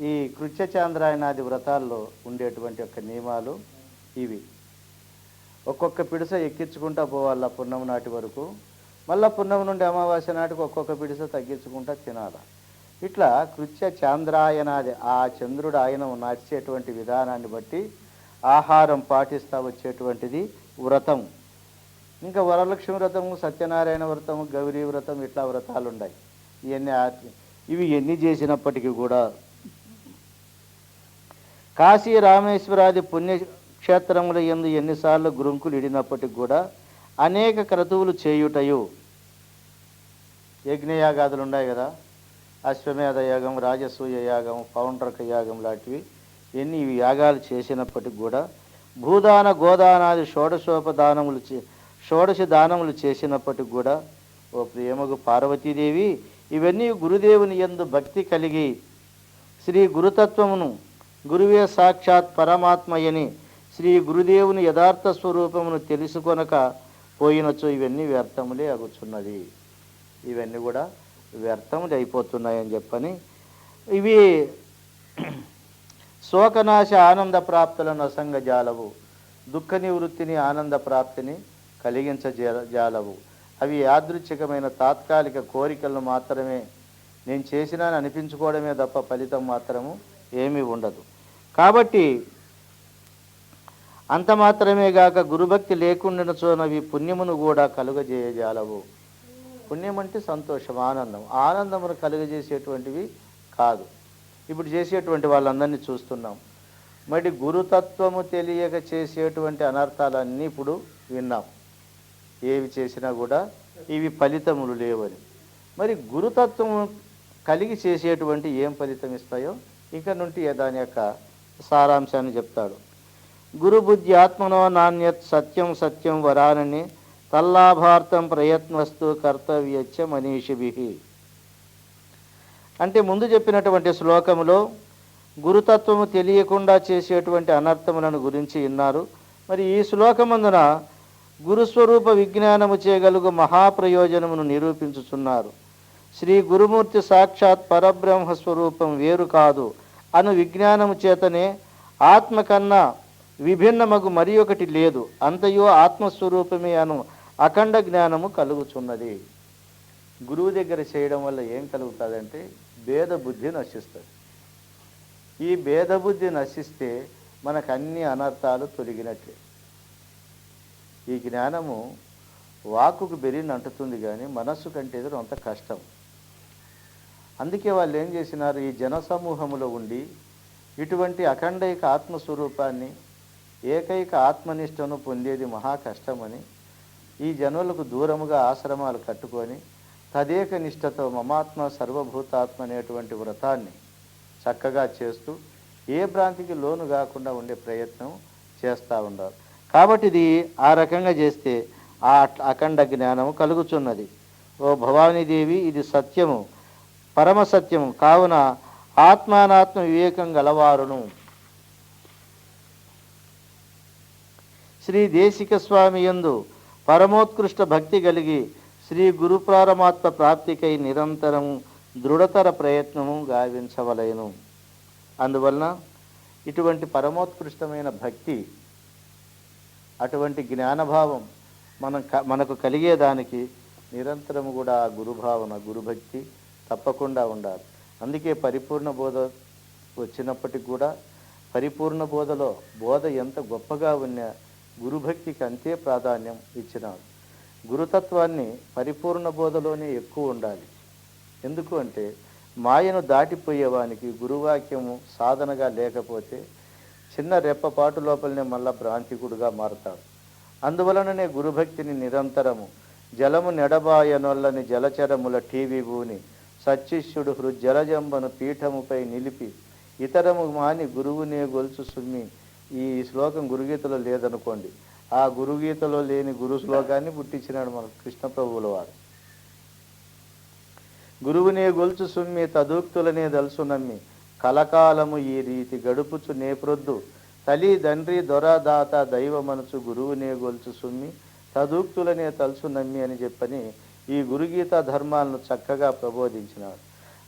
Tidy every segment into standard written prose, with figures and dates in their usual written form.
ఈ కృత్యచాంద్రాయనాది వ్రతాల్లో ఉండేటువంటి యొక్క నియమాలు ఇవి. ఒక్కొక్క పిడిస ఎక్కించుకుంటా పోవాల పున్నమ నాటి వరకు, మళ్ళీ పున్నమ నుండి అమావాస్య నాటికి ఒక్కొక్క పిడిస తగ్గించుకుంటా తినాలి. ఇట్లా కృత్యచాంద్రాయనాది ఆ చంద్రుడు ఆయన నడిచేటువంటి విధానాన్ని బట్టి ఆహారం పాటిస్తూ వచ్చేటువంటిది వ్రతం. ఇంకా వరలక్ష్మి వ్రతము, సత్యనారాయణ వ్రతము, గౌరీ వ్రతం, ఇట్లా వ్రతాలు ఉన్నాయి. ఇవి ఎన్ని చేసినప్పటికీ కూడా కాశీ రామేశ్వరాది పుణ్యక్షేత్రముల యందు ఎన్నిసార్లు గురుంకులు ఇడినప్పటికి కూడా అనేక క్రతువులు చేయుటయు, యజ్ఞయాగాదులు ఉన్నాయి కదా, అశ్వమేధ యాగం, రాజసూయ యాగం, పౌండ్రక యాగం లాంటివి ఎన్ని యాగాలు చేసినప్పటికి కూడా భూదాన గోదానాది షోడశ దానములు చేసినప్పటికి కూడా ఓ ప్రియమగు పార్వతీదేవి ఇవన్నీ గురుదేవుని యందు భక్తి కలిగి శ్రీ గురుతత్వమును, గురువే సాక్షాత్ పరమాత్మయని శ్రీ గురుదేవుని యథార్థ స్వరూపమును తెలుసుకొనక పోయినచో ఇవన్నీ వ్యర్థములే అగుచున్నది. ఇవన్నీ కూడా వ్యర్థములు అయిపోతున్నాయని చెప్పని ఇవి శోకనాశ ఆనంద ప్రాప్తులను అసంగజాలవు, దుఃఖ నివృత్తిని ఆనంద ప్రాప్తిని కలిగించజాలవు. అవి యాదృచ్ఛికమైన తాత్కాలిక కోరికలను మాత్రమే, నేను చేసినాను అనిపించుకోవడమే తప్ప ఫలితం మాత్రము ఏమీ ఉండదు. కాబట్టి అంత మాత్రమే గాక గురుభక్తి లేకుండానచోనవి పుణ్యమును కూడా కలుగజేయజాలవు. పుణ్యం అంటే సంతోషం, ఆనందం. ఆనందమును కలుగజేసేటువంటివి కాదు. ఇప్పుడు చేసేటువంటి వాళ్ళందరినీ చూస్తున్నాం. మరి గురుతత్వము తెలియక చేసేటువంటి అనర్థాలన్నీ ఇప్పుడు విన్నాం. ఏవి చేసినా కూడా ఇవి ఫలితములు లేవని. మరి గురుతత్వము కలిగి చేసేటువంటి ఏం ఫలితం ఇస్తాయో ఇక నుండి దాని యొక్క సారాంశాన్ని చెప్తాడు. గురుబుద్ధి ఆత్మనో నాణ్యత్ సత్యం సత్యం వరానని తల్లాభార్థం ప్రయత్నస్తు కర్తవ్యచ్చ మనీషిభి. అంటే ముందు చెప్పినటువంటి శ్లోకములో గురుతత్వము తెలియకుండా చేసేటువంటి అనర్థములను గురించి విన్నారు. మరి ఈ శ్లోకమందున గురుస్వరూప విజ్ఞానము చేయగలుగు మహాప్రయోజనమును నిరూపించుచున్నారు. శ్రీ గురుమూర్తి సాక్షాత్ పరబ్రహ్మ స్వరూపం వేరు కాదు అను విజ్ఞానము చేతనే ఆత్మ కన్నా విభిన్నమగు మరి ఒకటి లేదు, అంతయో ఆత్మస్వరూపమే అను అఖండ జ్ఞానము కలుగుచున్నది. గురువు దగ్గర చేయడం వల్ల ఏం కలుగుతుందంటే భేద బుద్ధి నశిస్తుంది. ఈ భేద బుద్ధి నశిస్తే మనకు అన్ని అనర్థాలు తొలగినట్లే. ఈ జ్ఞానము వాక్కుకు బెరిని అంటుతుంది కానీ మనస్సు కంటే అంత కష్టం. అందుకే వాళ్ళు ఏం చేసినారు, ఈ జనసమూహములో ఉండి ఇటువంటి అఖండైక ఆత్మస్వరూపాన్ని, ఏకైక ఆత్మనిష్టను పొందేది మహా కష్టమని ఈ జనులకు దూరముగా ఆశ్రమాలు కట్టుకొని తదేక నిష్టతో మమాత్మ సర్వభూతాత్మ అనేటువంటి వ్రతాన్ని చక్కగా చేస్తూ ఏ భ్రాంతికి లోను కాకుండా ఉండే ప్రయత్నం చేస్తూ ఉన్నారు. కాబట్టి ఇది ఆ రకంగా చేస్తే ఆ అఖండ జ్ఞానము కలుగుచున్నది. ఓ భవానీదేవి, ఇది సత్యము, పరమసత్యము కావున ఆత్మానాత్మ వివేకం గలవారును. శ్రీ దేశిక స్వామి యందు పరమోత్కృష్ట భక్తి కలిగి శ్రీ గురుప్రారమాత్మ ప్రాప్తికై నిరంతరము దృఢతర ప్రయత్నము గావించవలెను. అందువలన ఇటువంటి పరమోత్కృష్టమైన భక్తి, అటువంటి జ్ఞానభావం మనకు కలిగేదానికి నిరంతరము కూడా ఆ గురుభావన, గురుభక్తి తప్పకుండా ఉండాలి. అందుకే పరిపూర్ణ బోధ వచ్చినప్పటికి కూడా పరిపూర్ణ బోధలో బోధ ఎంత గొప్పగా ఉన్నా గురుభక్తికి అంతే ప్రాధాన్యం ఇచ్చినాడు. గురుతత్వాన్ని పరిపూర్ణ బోధలోనే ఎక్కువ ఉండాలి. ఎందుకు అంటే మాయను దాటిపోయేవానికి గురువాక్యము సాధనగా లేకపోతే చిన్న రెప్పపాటు లోపలనే మళ్ళా భ్రాంతికుడుగా మారతాడు. అందువలననే గురుభక్తిని నిరంతరము జలము నెడబాయనొల్లని జలచరముల టీవీ భూని సచ్చిష్యుడు హృజ్జలజంబను పీఠముపై నిలిపి ఇతరము మాని గురువునే గొలుసు సుమ్మి. ఈ శ్లోకం గురుగీతలో లేదనుకోండి, ఆ గురుగీతలో లేని గురు శ్లోకాన్ని పుట్టించినాడు మన కృష్ణ ప్రభువుల వారు. గురువునే గొలుచు సుమ్మి తదూక్తులనే దలుసు నమ్మి కలకాలము ఈ రీతి గడుపుచు నేప్రొద్దు తల్లి తండ్రి దొరదాత దైవమనుచు గురువునే గొలుచు సుమ్మి తదూక్తులనే తలుసు నమ్మి అని చెప్పని ఈ గురుగీత ధర్మాలను చక్కగా ప్రబోధించినాడు.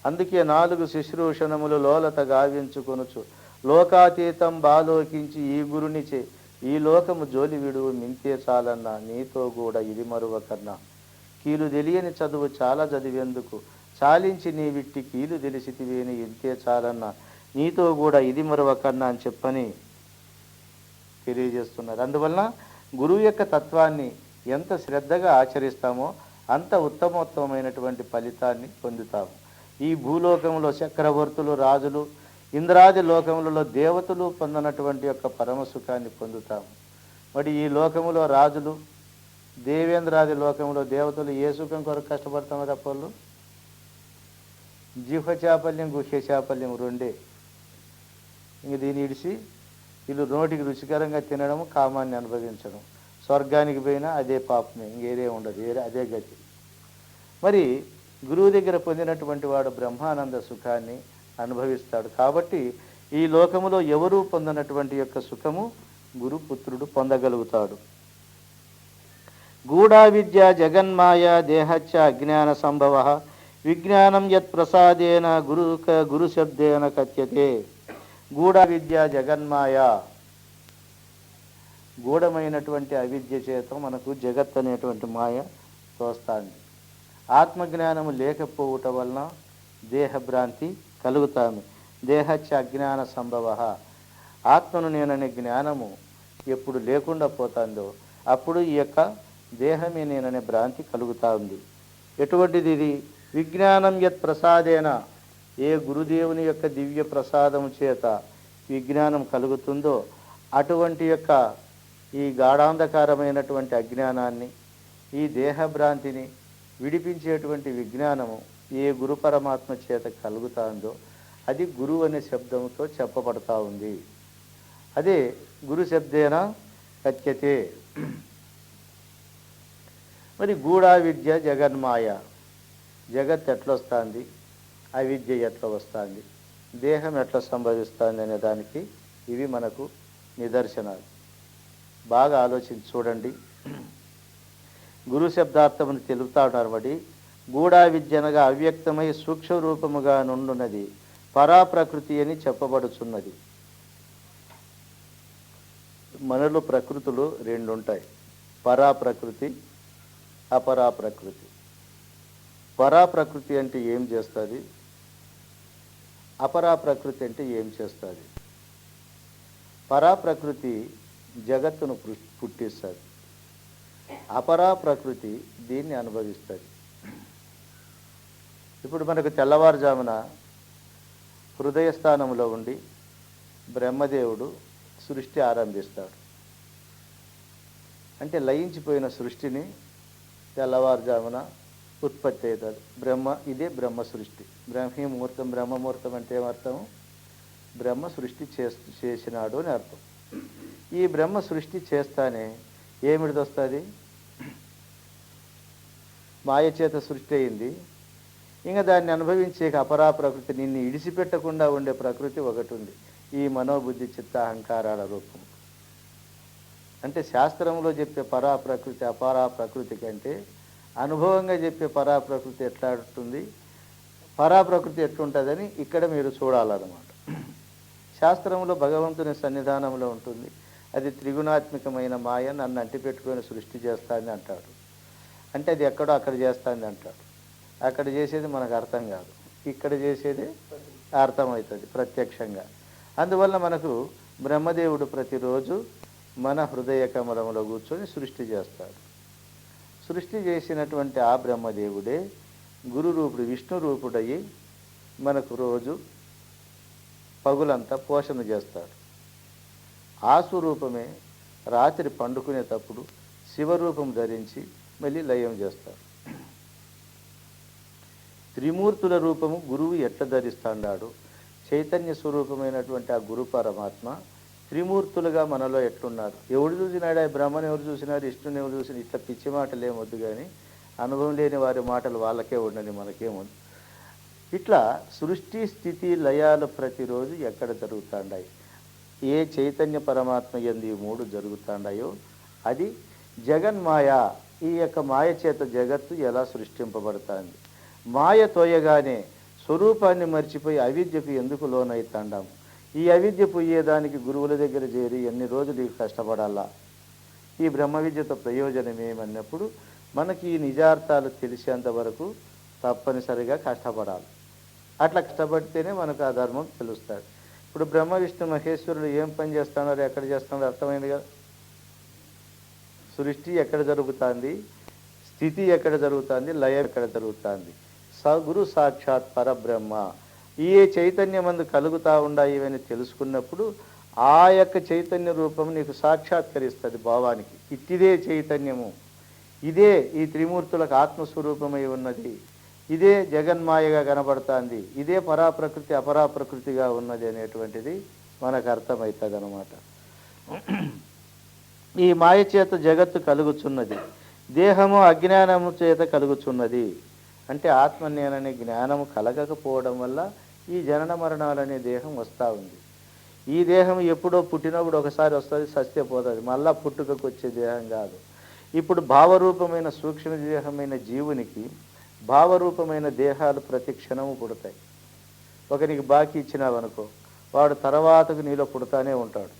అందుకే 4 శుశ్రూషణములు లోలత గావించుకొనుచు లోకాతీతం బాలోకించి ఈ గురునిచే ఈ లోకము జోలి విడువు మింతే చాలన్నా నీతో కూడా ఇది మరువ కన్నా కీలు తెలియని చదువు చాలా చదివేందుకు చాలించి నీ విట్టి కీలు తెలిసితివేని ఇంతే చాలన్నా నీతో కూడా ఇది మరువ కన్నా అని చెప్పని తెలియజేస్తున్నారు. అందువలన గురువు యొక్క తత్వాన్ని ఎంత శ్రద్ధగా ఆచరిస్తామో అంత ఉత్తమోత్తమైనటువంటి ఫలితాన్ని పొందుతాము. ఈ భూలోకంలో చక్రవర్తులు, రాజులు, ఇంద్రాది లోకములలో దేవతలు పొందనటువంటి యొక్క పరమ సుఖాన్ని పొందుతాము. మరి ఈ లోకములో రాజులు, దేవేంద్రాది లోకంలో దేవతలు ఏ సుఖం కొరకు కష్టపడతామో తప్పళ్ళు జిహ్వ చాపల్యం, గుహ్య చాపల్యం రెండే. ఇంక దీన్ని ఇడిచి వీళ్ళు నోటికి రుచికరంగా తినడం, కామాన్ని అనుభవించడం. స్వర్గానికి పోయినా అదే పాపమే, ఇంకేదే ఉండదు, అదే గతి. మరి గురువు దగ్గర పొందినటువంటి వాడు బ్రహ్మానంద సుఖాన్ని అనుభవిస్తాడు. కాబట్టి ఈ లోకములో ఎవరూ పొందినటువంటి యొక్క సుఖము గురుపుత్రుడు పొందగలుగుతాడు. గూఢా విద్య జగన్మాయ దేహచ్చ అజ్ఞాన సంభవ విజ్ఞానం యత్ ప్రసాదేన గురు శబ్దేన కథ్యతే. గూఢ విద్య జగన్మాయ, గూఢమైనటువంటి అవిద్య చేత మనకు జగత్ అనేటువంటి మాయ తోస్తాంది. ఆత్మజ్ఞానము లేకపోవట వలన దేహభ్రాంతి కలుగుతాము. దేహచ్చ అజ్ఞాన సంభవ, ఆత్మను నేననే జ్ఞానము ఎప్పుడు లేకుండా పోతుందో అప్పుడు ఈ యొక్క దేహమే నేననే భ్రాంతి కలుగుతూ ఉంది. ఎటువంటిది ఇది? విజ్ఞానం యత్ ప్రసాదేన, ఏ గురుదేవుని యొక్క దివ్య ప్రసాదము చేత విజ్ఞానం కలుగుతుందో అటువంటి యొక్క ఈ గాఢాంధకారమైనటువంటి అజ్ఞానాన్ని, ఈ దేహభ్రాంతిని విడిపించేటువంటి విజ్ఞానము ఏ గురు పరమాత్మ చేత కలుగుతుందో అది గురువు అనే శబ్దంతో చెప్పబడతా ఉంది. అదే గురు శబ్దేన కథ్యతే. మరి గూఢా విద్య జగన్మాయ, జగత్ ఎట్లా వస్తుంది, అవిద్య ఎట్లా వస్తుంది, దేహం ఎట్లా సంభవిస్తుంది అనే దానికి ఇవి మనకు నిదర్శనాలు. బాగా ఆలోచించి చూడండి. గురు శబ్దార్థమును తెలుపుతాడు. బట్టి గూఢా విద్య అనగా అవ్యక్తమై సూక్ష్మ రూపముగా నుండున్నది పరాప్రకృతి అని చెప్పబడుచున్నది. మనలో ప్రకృతులు రెండు ఉంటాయి, పరాప్రకృతి, అపరాప్రకృతి. పరాప్రకృతి అంటే ఏం చేస్తుంది, అపరాప్రకృతి అంటే ఏం చేస్తుంది? పరాప్రకృతి జగత్తును పుట్టిస్తుంది, అపరాప్రకృతి దీన్ని అనుభవిస్తుంది. ఇప్పుడు మనకు తెల్లవారుజామున హృదయస్థానంలో ఉండి బ్రహ్మదేవుడు సృష్టి ఆరంభిస్తాడు. అంటే లయించిపోయిన సృష్టిని తెల్లవారుజామున ఉత్పత్తి అవుతుంది. ఇదే బ్రహ్మ సృష్టి. బ్రహ్మీ ముహూర్తం, బ్రహ్మముహూర్తం అంటే ఏమర్థము? బ్రహ్మ సృష్టి చేసినాడు అని అర్థం. ఈ బ్రహ్మ సృష్టి చేస్తానే ఏమిటిది వస్తుంది? మాయ చేత సృష్టి అయింది. ఇంకా దాన్ని అనుభవించే అపరాప్రకృతి, నిన్ను ఇడిసిపెట్టకుండా ఉండే ప్రకృతి ఒకటి ఉంది, ఈ మనోబుద్ధి చిత్త అహంకారాల రూపం. అంటే శాస్త్రంలో చెప్పే పరాప్రకృతి అపరాప్రకృతి కంటే అనుభవంగా చెప్పే పరాప్రకృతి ఎట్లా ఉంటుంది, పరాప్రకృతి ఎట్లుంటుందని ఇక్కడ మీరు చూడాలన్నమాట. శాస్త్రంలో భగవంతుని సన్నిధానంలో ఉంటుంది. అది త్రిగుణాత్మకమైన మాయ నన్ను అంటిపెట్టుకొని సృష్టి చేస్తానని అంటాడు. అంటే అది ఎక్కడో అక్కడ చేస్తానని అంటాడు. అక్కడ చేసేది మనకు అర్థం కాదు, ఇక్కడ చేసేది అర్థమవుతుంది ప్రత్యక్షంగా. అందువల్ల మనకు బ్రహ్మదేవుడు ప్రతిరోజు మన హృదయ కమలంలో కూర్చొని సృష్టి చేస్తాడు. సృష్టి చేసినటువంటి ఆ బ్రహ్మదేవుడే గురు రూపుడు, విష్ణు రూపుడయ్యి మనకు రోజు పగులంతా పోషణ చేస్తాడు. ఆ స్వరూపమే రాత్రి పండుకునేటప్పుడు శివరూపం ధరించి మళ్ళీ లయం చేస్తాడు. త్రిమూర్తుల రూపము గురువు ఎట్లా ధరిస్తాడు? చైతన్య స్వరూపమైనటువంటి ఆ గురు పరమాత్మ త్రిమూర్తులుగా మనలో ఎట్లున్నారు? ఎవడు చూసినాడు? బ్రహ్మను ఎవరు చూసినారు, విష్ణుని ఎవరు చూసినా? ఇట్లా పిచ్చి మాటలు ఏమొద్దు, కానీ అనుభవం లేని వారి మాటలు వాళ్ళకే ఉండని, మనకేమొద్దు. ఇట్లా సృష్టి స్థితి లయాలు ప్రతిరోజు ఎక్కడ జరుగుతాండాయి? ఏ చైతన్య పరమాత్మ యందు ఈ మూడు జరుగుతాండాయో అది జగన్మాయ. ఈ యొక్క మాయ చేత జగత్తు ఎలా సృష్టింపబడుతుంది? మాయ తోయగానే స్వరూపాన్ని మర్చిపోయి అవిద్యకు ఎందుకు లోనైతాండాము? ఈ అవిద్య పోయేదానికి గురువుల దగ్గర చేరి ఎన్ని రోజులు కష్టపడాలా? ఈ బ్రహ్మ విద్యతో ప్రయోజనం ఏమన్నప్పుడు మనకి ఈ నిజార్థాలు తెలిసేంత వరకు తప్పనిసరిగా కష్టపడాలి. అట్లా కష్టపడితేనే మనకు ఆ ధర్మం తెలుస్తుంది. ఇప్పుడు బ్రహ్మ విష్ణు మహేశ్వరులు ఏం పని చేస్తున్నారు, ఎక్కడ చేస్తున్నారు అర్థమైంది కదా. సృష్టి ఎక్కడ జరుగుతుంది, స్థితి ఎక్కడ జరుగుతుంది, లయ ఎక్కడ జరుగుతుంది. గురు సాక్షాత్ పరబ్రహ్మ ఈ చైతన్యమందు కలుగుతూ ఉండాయి అని తెలుసుకున్నప్పుడు ఆ యొక్క చైతన్య రూపం నీకు సాక్షాత్కరిస్తుంది భావానికి. ఇట్టిదే చైతన్యము, ఇదే ఈ త్రిమూర్తులకు ఆత్మస్వరూపమై ఉన్నది, ఇదే జగన్మాయగా కనబడుతుంది, ఇదే పరాప్రకృతి అపరాప్రకృతిగా ఉన్నది అనేటువంటిది మనకు అర్థమవుతుంది అన్నమాట. ఈ మాయ చేత జగత్తు కలుగుచున్నది, దేహము అజ్ఞానము చేత కలుగుచున్నది. అంటే ఆత్మ నేననే జ్ఞానము కలగకపోవడం వల్ల ఈ జనన మరణాలనే దేహం వస్తూ ఉంది. ఈ దేహం ఎప్పుడో పుట్టినప్పుడు ఒకసారి వస్తుంది, సస్తే పోతుంది, మళ్ళా పుట్టుకకు వచ్చే దేహం కాదు. ఇప్పుడు భావరూపమైన సూక్ష్మ దేహమైన జీవునికి భావరూపమైన దేహాలు ప్రతి క్షణము పుడతాయి. ఒకరికి బాకీ ఇచ్చినావనుకో, వాడు తర్వాతకు నీలో పుడతానే ఉంటాడు.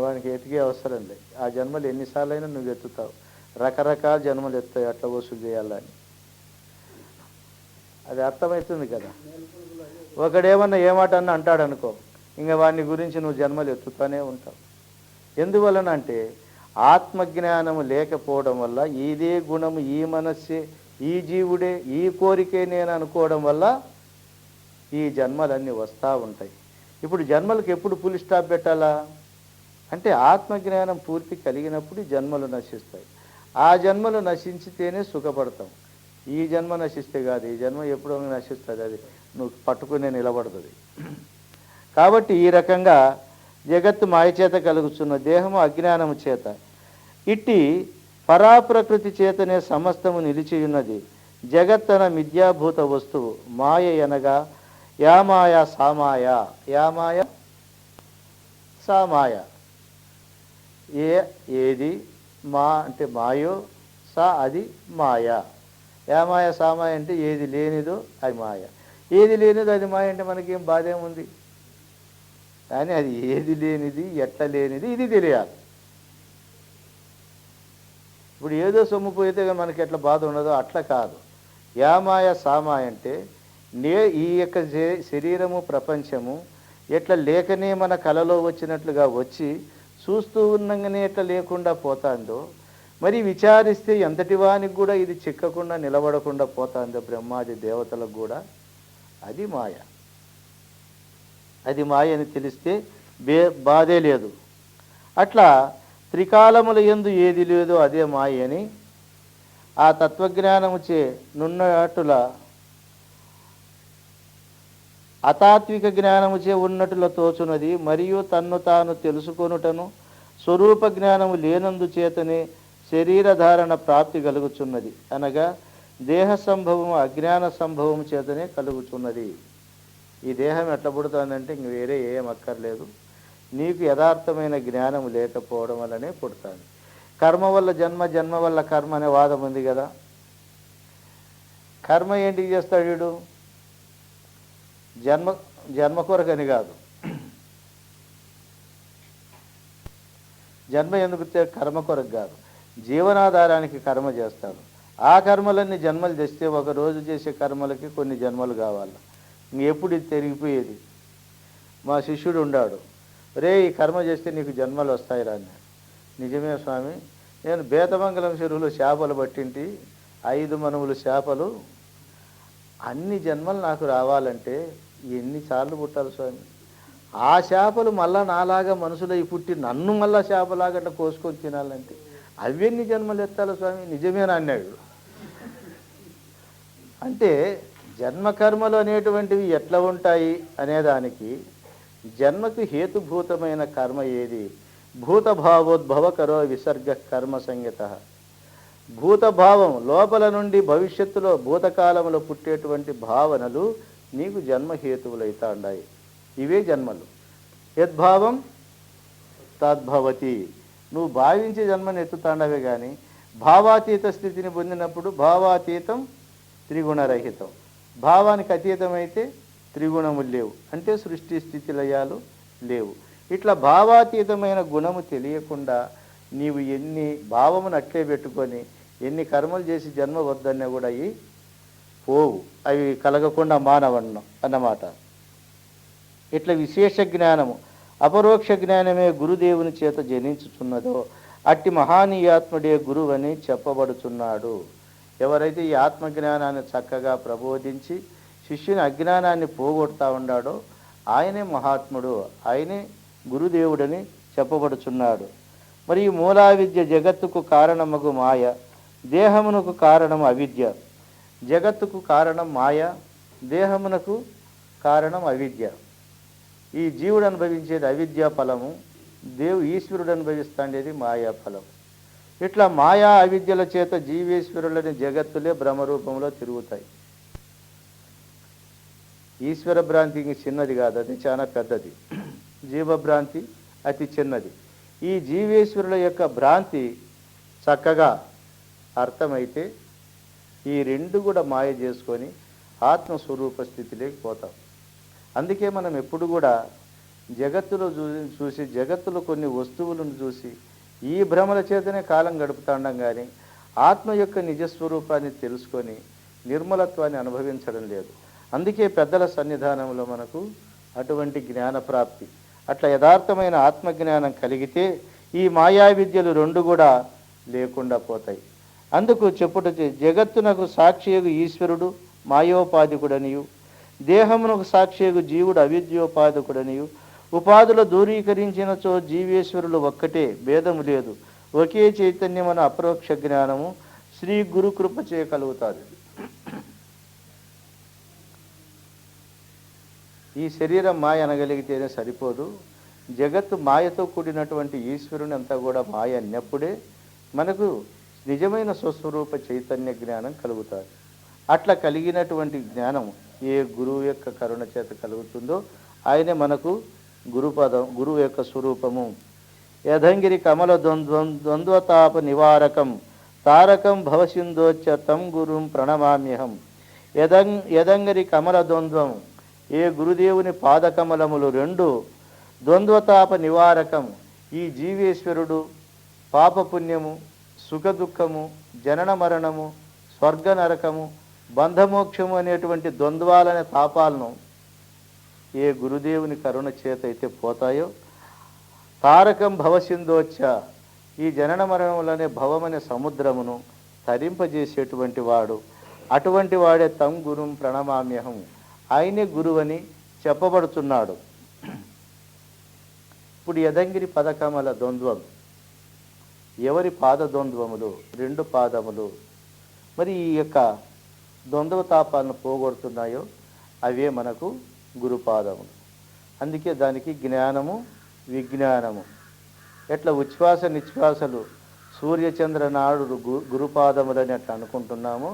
వానికి ఎతికే అవసరం లేదు. ఆ జన్మలు ఎన్నిసార్లైనా నువ్వు ఎత్తుతావు, రకరకాల జన్మలు ఎత్తాయి అట్లా వసూలు చేయాలని. అది అర్థమవుతుంది కదా. ఒకడేమన్నా ఏమాట అన్న అంటాడు అనుకో, ఇంకా వాడిని గురించి నువ్వు జన్మలు ఎత్తుతూనే ఉంటావు. ఎందువలన అంటే ఆత్మజ్ఞానము లేకపోవడం వల్ల ఇదే గుణము, ఈ మనస్సే, ఈ జీవుడే, ఈ కోరికే నేను అనుకోవడం వల్ల ఈ జన్మలన్నీ వస్తూ ఉంటాయి. ఇప్పుడు జన్మలకు ఎప్పుడు ఫుల్ స్టాప్ పెట్టాలా అంటే ఆత్మజ్ఞానం పూర్తి కలిగినప్పుడు జన్మలు నశిస్తాయి. ఆ జన్మలు నశించితేనే సుఖపడతాం. ఈ జన్మ నశిస్తే కాదు, ఈ జన్మ ఎప్పుడో నశిస్తుంది, అది నువ్వు పట్టుకునే నిలబడుతుంది. కాబట్టి ఈ రకంగా జగత్తు మాయచేత కలుగుతున్న దేహము అజ్ఞానము చేత, ఇట్టి పరాప్రకృతి చేతనే సమస్తము నిలిచి ఉన్నది. జగత్తన మిథ్యాభూత వస్తువు మాయ అనగా యామాయ సామాయ, యామాయ సామాయ. ఏది మా అంటే మాయో, సా అది మాయ. యామాయ సామాయ అంటే ఏది లేనిదో అది మాయ, ఏది లేనిదో అది మాయ. అంటే మనకేం బాధ ఏముంది, కానీ అది ఏది లేనిది, ఎట్లా లేనిది ఇది తెలియాలి. ఇప్పుడు ఏదో సొమ్ము పోయితే మనకి ఎట్లా బాధ ఉండదో అట్లా కాదు. యామాయ సామాయ అంటే ఈ యొక్క శరీరము ప్రపంచము ఎట్లా లేకనే మన కలలో వచ్చినట్లుగా వచ్చి చూస్తూ ఉన్నగానే ఎట్లా లేకుండా పోతాందో, మరి విచారిస్తే ఎంతటి వానికి కూడా ఇది చిక్కకుండా నిలబడకుండా పోతాందో బ్రహ్మాది దేవతలకు కూడా, అది మాయ. అది మాయ అని తెలిస్తే బాధే లేదు. అట్లా త్రికాలముల యందు ఏది లేదో అదే మాయ అని ఆ తత్వజ్ఞానముచే నున్నట్టుల అతాత్విక జ్ఞానముచే ఉన్నట్టుల తోచున్నది. మరియు తన్ను తాను తెలుసుకొనుటను స్వరూప జ్ఞానము లేనందు చేతనే శరీరధారణ ప్రాప్తి కలుగుచున్నది. అనగా దేహ సంభవము అజ్ఞాన సంభవము చేతనే కలుగుచున్నది. ఈ దేహం ఎట్లా పుడుతుందంటే ఇంక వేరే ఏం అక్కర్లేదు, నీకు యథార్థమైన జ్ఞానము లేకపోవడం వల్లనే పుడుతుంది. కర్మ వల్ల జన్మ, జన్మ వల్ల కర్మ అనే వాదం ఉంది కదా. కర్మ ఏంటికి చేస్తాడు వీడు? జన్మ కొరకని కాదు. జన్మ ఎందుకు కర్మ కొరకు కాదు, జీవనాధారానికి కర్మ చేస్తాడు. ఆ కర్మలన్నీ జన్మలు తెస్తే ఒక రోజు చేసే కర్మలకి కొన్ని జన్మలు కావాలి. ఇంకెప్పుడు ఇది తిరిగిపోయేది. మా శిష్యుడు ఉన్నాడు, రే ఈ కర్మ చేస్తే నీకు జన్మలు వస్తాయి రా అన్నాడు. నిజమే స్వామి, నేను బేతమంగళం చెరువులో చేపలు పట్టింటి 5 మనువులు చేపలు, అన్ని జన్మలు నాకు రావాలంటే ఎన్నిసార్లు పుట్టాలి స్వామి? ఆ చేపలు మళ్ళా నాలాగా మనుషులై పుట్టి నన్ను మళ్ళా చేపలాగా అట్లా కోసుకొని తినాలంటే అవన్నీ జన్మలు ఎత్తాలి స్వామి. నిజమేనా అన్నాడు. అంటే జన్మకర్మలు అనేటువంటివి ఎట్లా ఉంటాయి అనేదానికి జన్మకు హేతుభూతమైన కర్మ ఏది? భూతభావోద్భవకరో విసర్గ కర్మ సంగత. భూతభావం లోపల నుండి భవిష్యత్తులో భూతకాలంలో పుట్టేటువంటి భావనలు నీకు జన్మహేతువులైతా ఉన్నాయి. ఇవే జన్మలు. యద్భావం తద్భవతి. నువ్వు భావించే జన్మను ఎత్తుతాండవే కానీ భావాతీత స్థితిని పొందినప్పుడు భావాతీతం త్రిగుణరహితం. భావానికి అతీతమైతే త్రిగుణములు లేవు, అంటే సృష్టి స్థితి లయాలు లేవు. ఇట్లా భావాతీతమైన గుణము తెలియకుండా నీవు ఎన్ని భావమును అట్లే పెట్టుకొని ఎన్ని కర్మలు చేసి జన్మ వద్దన్నా కూడా అవి పోవు, అవి కలగకుండా మానవన్నం అన్నమాట. ఇట్లా విశేష జ్ఞానము అపరోక్ష జ్ఞానమే గురుదేవుని చేత జనించుచున్నదో అట్టి మహానీయాత్ముడే గురువు అని చెప్పబడుచున్నాడు. ఎవరైతే ఈ ఆత్మజ్ఞానాన్ని చక్కగా ప్రబోధించి శిష్యుని అజ్ఞానాన్ని పోగొడతా ఉన్నాడో ఆయనే మహాత్ముడు, ఆయనే గురుదేవుడని చెప్పబడుచున్నాడు. మరి ఈ మూలా విద్య జగత్తుకు కారణమగు మాయ, దేహమునకు కారణం అవిద్య. జగత్తుకు కారణం మాయ, దేహమునకు కారణం అవిద్య. ఈ జీవుడు అనుభవించేది అవిద్యా ఫలము, ఈశ్వరుడు అనుభవిస్తాండేది మాయా ఫలం. ఇట్లా మాయా అవిద్యల చేత జీవేశ్వరులని జగత్తులే భ్రమరూపంలో తిరుగుతాయి. ఈశ్వర భ్రాంతి చిన్నది కాదు, అది చాలా పెద్దది. జీవభ్రాంతి అతి చిన్నది. ఈ జీవేశ్వరుల యొక్క భ్రాంతి చక్కగా అర్థమైతే ఈ రెండు కూడా మాయ చేసుకొని ఆత్మస్వరూప స్థితిలోకి పోతాం. అందుకే మనం ఎప్పుడు కూడా జగత్తులో చూసి జగత్తులో కొన్ని వస్తువులను చూసి ఈ భ్రమల చేతనే కాలం గడుపుతాండం, కానీ ఆత్మ యొక్క నిజస్వరూపాన్ని తెలుసుకొని నిర్మలత్వాన్ని అనుభవించడం లేదు. అందుకే పెద్దల సన్నిధానంలో మనకు అటువంటి జ్ఞాన ప్రాప్తి. అట్లా యథార్థమైన ఆత్మజ్ఞానం కలిగితే ఈ మాయా విద్యలు రెండు కూడా లేకుండా పోతాయి. అందుకు చెప్పుట జగత్తునకు సాక్షియగు ఈశ్వరుడు మాయోపాధికుడనియు, దేహమునకు సాక్షియగు జీవుడు అవిద్యోపాధికుడనియు, ఉపాధులు దూరీకరించినచో జీవేశ్వరులు ఒక్కటే, భేదము లేదు, ఒకే చైతన్యమన అపరోక్ష జ్ఞానము శ్రీ గురు కృపచే కలుగుతారు. ఈ శరీరం మాయ అనగలిగితేనే సరిపోదు, జగత్తు మాయతో కూడినటువంటి ఈశ్వరుని అంతా కూడా మాయ అన్నప్పుడే మనకు నిజమైన స్వస్వరూప చైతన్య జ్ఞానం కలుగుతారు. అట్లా కలిగినటువంటి జ్ఞానం ఏ గురువు యొక్క కరుణ చేత కలుగుతుందో ఆయనే మనకు గురువు యొక్క స్వరూపము. యదంగిరి కమల ద్వంద్వతాప నివారకం తారకం భవసిందోచ్చ తం గురుం ప్రణమామ్యహం. యదంగిరి కమల ద్వంద్వం, ఏ గురుదేవుని పాదకమలములు రెండు ద్వంద్వతాప నివారకం, ఈ జీవేశ్వరుడు పాపపుణ్యము, సుఖదుఖము, జనన మరణము, స్వర్గ నరకము, బంధమోక్షము అనేటువంటి ద్వంద్వాలనే తాపాలను ఏ గురుదేవుని కరుణ చేత అయితే పోతాయో, తారకం భవసిందోచ్చ, ఈ జనన మరణములనే భవమనే సముద్రమును తరింపజేసేటువంటి వాడు, అటువంటి వాడే తం గురుం ప్రణమామ్యహం, ఆయనే గురువని చెప్పబడుతున్నాడు. ఇప్పుడు యదంగిరి పదకమల ద్వంద్వం, ఎవరి పాద ద్వంద్వములు, రెండు పాదములు మరి ఈ యొక్క ద్వంద్వ తాపాలను పోగొడుతున్నాయో అవే మనకు గురుపాదములు. అందుకే దానికి జ్ఞానము విజ్ఞానము. ఎట్లా ఉచ్ఛ్వాస నిశ్వాసలు సూర్యచంద్ర నాడు గురుపాదములని అట్లా అనుకుంటున్నామో,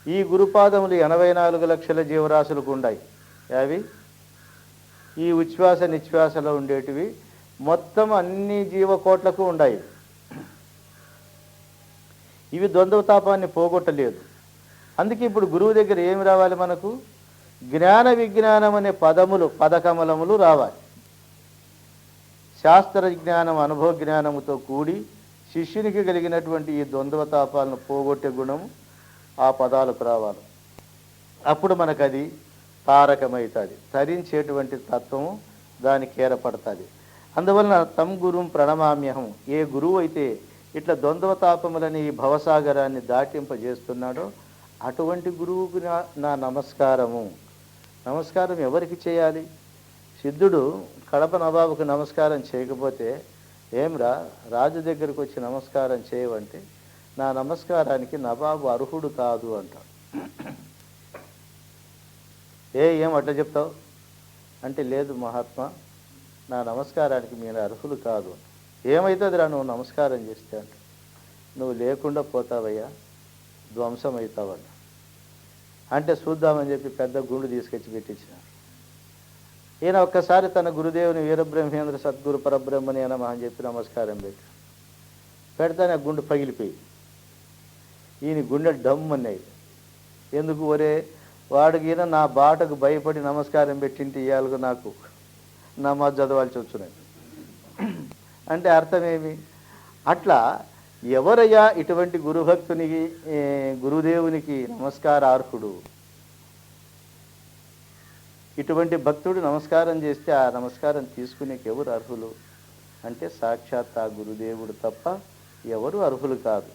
ఈ గురుపాదములు 84 లక్షల జీవరాశులకు ఉన్నాయి. అవి ఈ ఉచ్ఛ్వాస నిశ్వాసలో ఉండేటివి మొత్తం అన్ని జీవకోట్లకు ఉన్నాయి. ఇవి ద్వంద్వతాపాన్ని పోగొట్టలేదు. అందుకే ఇప్పుడు గురువు దగ్గర ఏమి రావాలి, మనకు జ్ఞాన విజ్ఞానం అనే పదకమలములు రావాలి. శాస్త్ర జ్ఞానం అనుభవ జ్ఞానముతో కూడి శిష్యునికి కలిగినటువంటి ఈ ద్వంద్వతాపాలను పోగొట్టే గుణము ఆ పదాలకు రావాలి. అప్పుడు మనకు అది తారకమవుతుంది, తరించేటువంటి తత్వము దానికి ఏర్పడుతుంది. అందువలన తం గురుం ప్రణమామ్యహం, ఏ గురువు అయితే ఇట్లా ద్వంద్వతాపములని ఈ భవసాగరాన్ని దాటింపజేస్తున్నాడో అటువంటి గురువుకు నా నమస్కారము. నమస్కారం ఎవరికి చేయాలి? సిద్ధుడు కడప నవాబుకు నమస్కారం చేయకపోతే, ఏమ్రా రాజు దగ్గరకు వచ్చి నమస్కారం చేయవంటే, నా నమస్కారానికి నవాబు అర్హుడు కాదు అంటాడు. ఏం అట్లా చెప్తావు అంటే, లేదు మహాత్మా, నా నమస్కారానికి మీరు అర్హులు కాదు. ఏమవుతుందిరా నువ్వు నమస్కారం చేస్తే అంటే, నువ్వు లేకుండా పోతావయ్యా, ధ్వంసం అవుతావట. అంటే చూద్దామని చెప్పి పెద్ద గుండు తీసుకొచ్చి పెట్టించినారు. ఈయన ఒక్కసారి తన గురుదేవుని వీరబ్రహ్మేంద్ర సద్గురు పరబ్రహ్మని నమః అని చెప్పి నమస్కారం పెడతానే గుండు పగిలిపోయి ఈయన గుండె డమ్ అన్నాయి. ఎందుకు? ఒరే, వాడికి నా బాటకు భయపడి నమస్కారం పెట్టింటి ఇయ్యాలకు నాకు నమాజ్ చదవాల్సి వచ్చినాయి అంటే అర్థమేమి? అట్లా ఎవరయ్యా ఇటువంటి గురుభక్తునికి గురుదేవునికి నమస్కారార్హుడు? ఇటువంటి భక్తుడు నమస్కారం చేస్తే ఆ నమస్కారం తీసుకునేకి ఎవరు అర్హులు అంటే సాక్షాత్ ఆ గురుదేవుడు తప్ప ఎవరు అర్హులు కాదు.